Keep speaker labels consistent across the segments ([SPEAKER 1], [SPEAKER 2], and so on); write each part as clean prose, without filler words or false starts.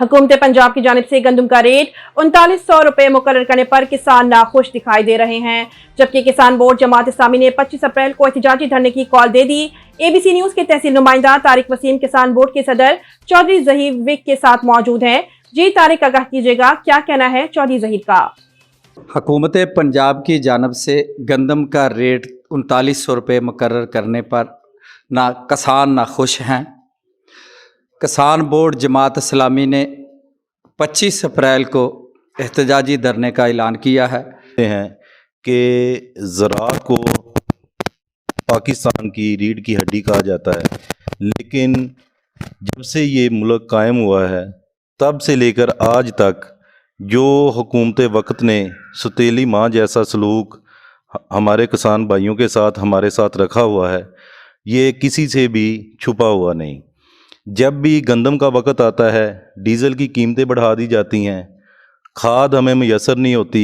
[SPEAKER 1] हुकूमत पंजाब की जानिब से गंदम का रेट 3900 रुपए मुकर्रर करने पर किसान नाखुश दिखाई दे रहे हैं, जबकि किसान बोर्ड जमात इस्लामी ने 25 अप्रैल को एहतजाजी धरने की कॉल दे दी। ABC न्यूज के तहसील नुमाइंदा तारिक वसीम किसान बोर्ड के सदर चौधरी जहीर विक के साथ मौजूद हैं। जी तारिक, आगाह कीजिएगा, क्या कहना है चौधरी जहीर का?
[SPEAKER 2] हुकूमत पंजाब की जानिब से गंदम का रेट 3900 रुपये मुकर्रर करने पर किसान नाखुश हैं। किसान बोर्ड जमात इस्लामी ने 25 अप्रैल को एहतजाजी धरने का ऐलान किया है
[SPEAKER 3] कि ज़राअत को पाकिस्तान की रीढ़ की हड्डी कहा जाता है, लेकिन जब से ये मुल्क कायम हुआ है तब से लेकर आज तक जो हुकूमत वक्त ने सतीली माँ जैसा सलूक हमारे किसान भाइयों के साथ हमारे साथ रखा हुआ है, ये किसी से भी छुपा हुआ नहीं। जब भी गंदम का वक्त आता है डीज़ल की कीमतें बढ़ा दी जाती हैं, खाद हमें मैसर नहीं होती।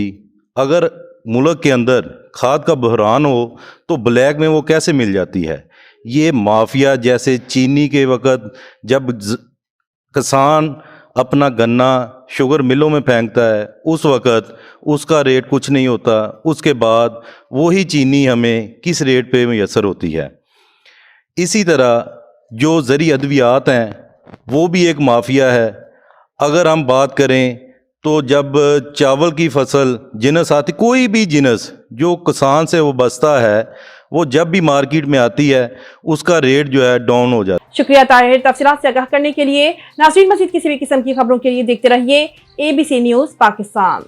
[SPEAKER 3] अगर मुल्क के अंदर खाद का बहरान हो तो ब्लैक में वो कैसे मिल जाती है? ये माफिया, जैसे चीनी के वक्त जब किसान अपना गन्ना शुगर मिलों में फेंकता है उस वक़्त उसका रेट कुछ नहीं होता, उसके बाद वही चीनी हमें किस रेट पे मैसर होती है। इसी तरह जो ज़री अद्वियात हैं वो भी एक माफिया है। अगर हम बात करें तो जब चावल की फसल जिनस आती, कोई भी जिनस जो किसान से वो बचता है, वो जब भी मार्केट में आती है उसका रेट जो है डाउन हो जाता है।
[SPEAKER 1] शुक्रिया ताहिर, तफसीलात से आगाह करने के लिए। नाज़रीन, मज़ीद किसी भी किस्म की खबरों के लिए देखते रहिए ABC न्यूज़ पाकिस्तान।